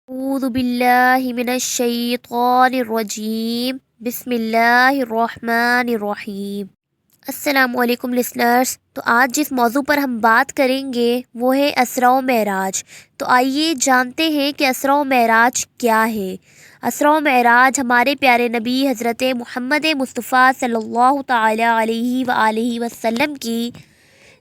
اعوذ باللہ من الشیطان الرجیم بسم اللہ الرحمن الرحیم۔ السلام علیکم لسنرز۔ تو آج جس موضوع پر ہم بات کریں گے وہ ہے اسراء و معراج۔ تو آئیے جانتے ہیں کہ اسراء و معراج کیا ہے۔ اسراء و معراج ہمارے پیارے نبی حضرت محمد مصطفیٰ صلی اللہ تعالی علیہ وآلہ وسلم کی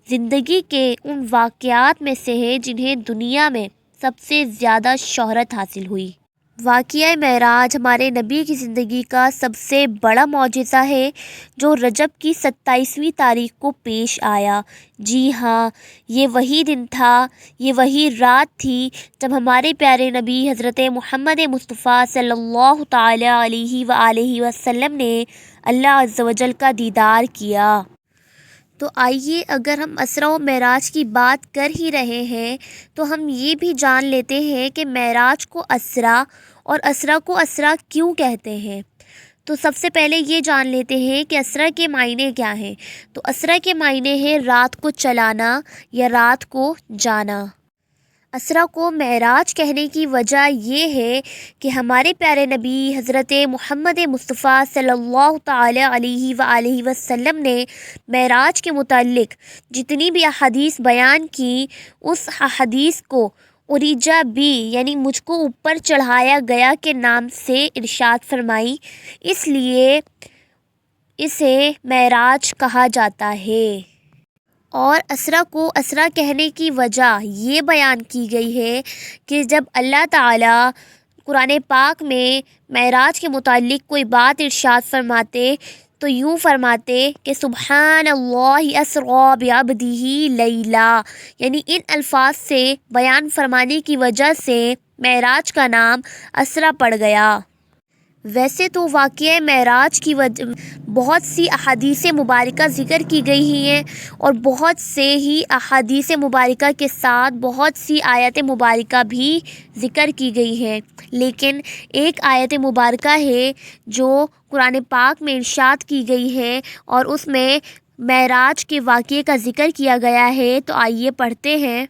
زندگی کے ان واقعات میں سے ہے جنہیں دنیا میں سب سے زیادہ شہرت حاصل ہوئی۔ واقعہ معراج ہمارے نبی کی زندگی کا سب سے بڑا معجزہ ہے جو رجب کی 27ویں تاریخ کو پیش آیا۔ جی ہاں، یہ وہی دن تھا، یہ وہی رات تھی جب ہمارے پیارے نبی حضرت محمد مصطفیٰ صلی اللہ تعالی علیہ وآلہ وسلم نے اللہ عز و جل کا دیدار کیا۔ تو آئیے اگر ہم اسراء و معراج کی بات کر ہی رہے ہیں تو ہم یہ بھی جان لیتے ہیں کہ معراج کو اسراء اور اسراء کو اسراء کیوں کہتے ہیں۔ تو سب سے پہلے یہ جان لیتے ہیں کہ اسراء کے معنی کیا ہیں۔ تو اسراء کے معنی ہے رات کو چلانا یا رات کو جانا۔ اسراء کو معراج کہنے کی وجہ یہ ہے کہ ہمارے پیارے نبی حضرت محمد مصطفیٰ صلی اللہ تعالی علیہ وآلہ وسلم نے معراج کے متعلق جتنی بھی احادیث بیان کی، اس احادیث کو عریجہ بی یعنی مجھ کو اوپر چڑھایا گیا کے نام سے ارشاد فرمائی، اس لیے اسے معراج کہا جاتا ہے۔ اور اسراء کو اسراء کہنے کی وجہ یہ بیان کی گئی ہے کہ جب اللہ تعالیٰ قرآن پاک میں معراج کے متعلق کوئی بات ارشاد فرماتے تو یوں فرماتے کہ سبحان اللہ اسریٰ بعبدہ لیلا، یعنی ان الفاظ سے بیان فرمانے کی وجہ سے معراج کا نام اسراء پڑ گیا۔ ویسے تو واقعہ معراج کی بہت سی احادیث مبارکہ ذکر کی گئی ہیں اور بہت سے ہی احادیث مبارکہ کے ساتھ بہت سی آیت مبارکہ بھی ذکر کی گئی ہیں، لیکن ایک آیت مبارکہ ہے جو قرآن پاک میں ارشاد کی گئی ہے اور اس میں معراج کے واقعے کا ذکر کیا گیا ہے۔ تو آئیے پڑھتے ہیں۔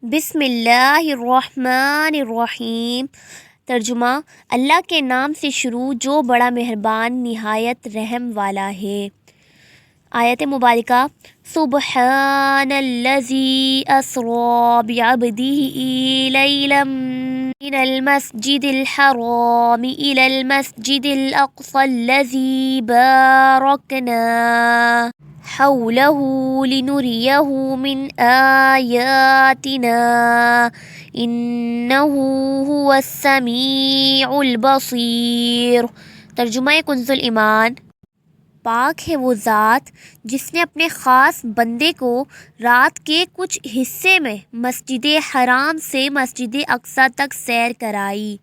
بسم اللہ الرحمن الرحیم۔ ترجمہ: اللہ کے نام سے شروع جو بڑا مہربان نہایت رحم والا ہے۔ آیت مبارکہ: سبحان الذی اسریٰ بعبدہ لیلا من المسجد الحرام الی المسجد الاقصی الذی بارکنا حولہ لنریہ من آیاتنا انہ هو السمیع البصیر۔ ترجمہ کنز ایمان: پاک ہے وہ ذات جس نے اپنے خاص بندے کو رات کے کچھ حصے میں مسجد حرام سے مسجد اقصی تک سیر کرائی،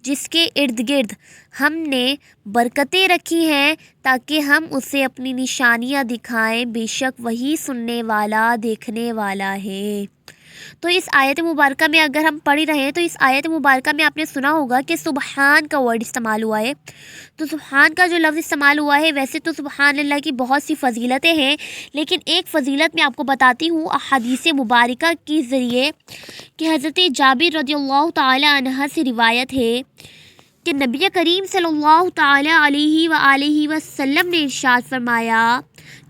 جس کے ارد گرد ہم نے برکتیں رکھی ہیں تاکہ ہم اسے اپنی نشانیاں دکھائیں، بے شک وہی سننے والا دیکھنے والا ہے۔ تو اس آیت مبارکہ میں اگر ہم پڑھ رہے ہیں تو اس آیت مبارکہ میں آپ نے سنا ہوگا کہ سبحان کا ورڈ استعمال ہوا ہے۔ تو سبحان کا جو لفظ استعمال ہوا ہے، ویسے تو سبحان اللہ کی بہت سی فضیلتیں ہیں، لیکن ایک فضیلت میں آپ کو بتاتی ہوں احادیث مبارکہ کے ذریعے کہ حضرت جابر رضی اللہ تعالی عنہ سے روایت ہے کہ نبی کریم صلی اللہ تعالی علیہ وآلہ وسلم نے ارشاد فرمایا،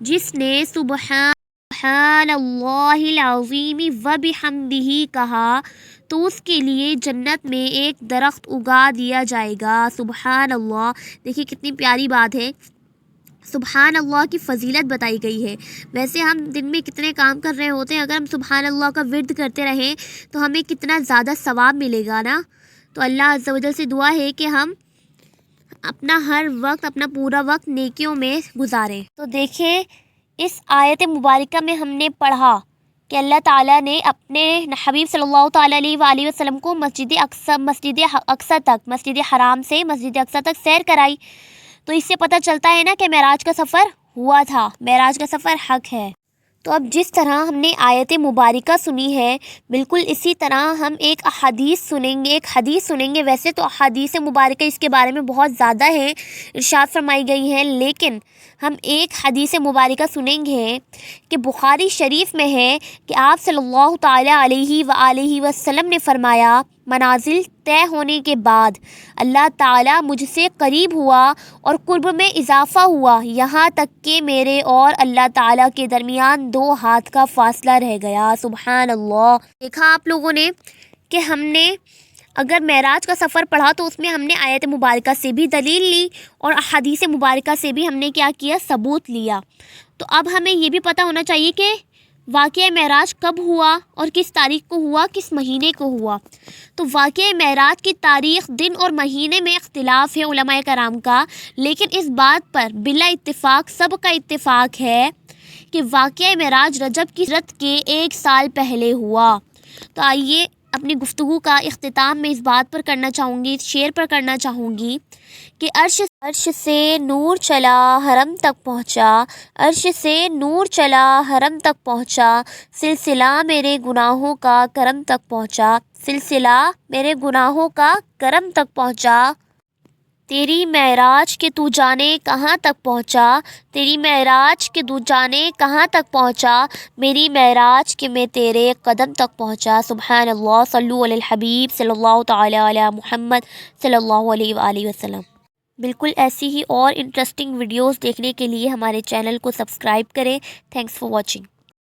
جس نے سبحان اللہ العظیم وبحمدہ کہا تو اس کے لیے جنت میں ایک درخت اگا دیا جائے گا۔ سبحان اللہ، دیکھیے کتنی پیاری بات ہے، سبحان اللہ کی فضیلت بتائی گئی ہے۔ ویسے ہم دن میں کتنے کام کر رہے ہوتے ہیں، اگر ہم سبحان اللہ کا ورد کرتے رہیں تو ہمیں کتنا زیادہ ثواب ملے گا نا۔ تو اللہ عز و جل سے دعا ہے کہ ہم اپنا ہر وقت، اپنا پورا وقت نیکیوں میں گزاریں۔ تو دیکھیں اس آیت مبارکہ میں ہم نے پڑھا کہ اللہ تعالیٰ نے اپنے حبیب صلی اللہ تعالیٰ علیہ وآلہ وسلم کو مسجد اقصی تک، مسجد حرام سے مسجد اقصی تک سیر کرائی۔ تو اس سے پتہ چلتا ہے نا کہ معراج کا سفر ہوا تھا، معراج کا سفر حق ہے۔ تو اب جس طرح ہم نے آیت مبارکہ سنی ہے، بالکل اسی طرح ہم ایک حدیث سنیں گے۔ ویسے تو احادیث مبارکہ اس کے بارے میں بہت زیادہ ہے، ارشاد فرمائی گئی ہیں، لیکن ہم ایک حدیث مبارکہ سنیں گے کہ بخاری شریف میں ہے کہ آپ صلی اللہ تعالی علیہ وآلہ وسلم نے فرمایا، منازل طے ہونے کے بعد اللہ تعالیٰ مجھ سے قریب ہوا اور قرب میں اضافہ ہوا، یہاں تک کہ میرے اور اللہ تعالیٰ کے درمیان 2 ہاتھ کا فاصلہ رہ گیا۔ سبحان اللہ۔ دیکھا آپ لوگوں نے کہ ہم نے اگر معراج کا سفر پڑھا تو اس میں ہم نے آیت مبارکہ سے بھی دلیل لی اور احادیث مبارکہ سے بھی ہم نے کیا کیا، ثبوت لیا۔ تو اب ہمیں یہ بھی پتہ ہونا چاہیے کہ واقعہ معراج کب ہوا اور کس تاریخ کو ہوا، کس مہینے کو ہوا۔ تو واقعہ معراج کی تاریخ، دن اور مہینے میں اختلاف ہے علماء کرام کا، لیکن اس بات پر بلا اتفاق سب کا اتفاق ہے کہ واقعہ معراج رجب کی ہجرت کے 1 سال پہلے ہوا۔ تو آئیے اپنی گفتگو کا اختتام میں اس بات پر کرنا چاہوں گی، اس شعر پر کرنا چاہوں گی کہ عرش سے نور چلا حرم تک پہنچا، عرش سے نور چلا حرم تک پہنچا، سلسلہ میرے گناہوں کا کرم تک پہنچا، سلسلہ میرے گناہوں کا کرم تک پہنچا۔ تیری معراج کے تو جانے کہاں تک پہنچا، تیری معراج کے تو جانے کہاں تک پہنچا، میری معراج کے میں تیرے قدم تک پہنچا۔ سبحان اللہ۔ صلو علی الحبیب صلی اللہ تعالی علی محمد صلی اللہ علیہ وآلہ وسلم۔ بالکل ایسی ہی اور انٹرسٹنگ ویڈیوز دیکھنے کے لیے ہمارے چینل کو سبسکرائب کریں۔ Thanks for watching.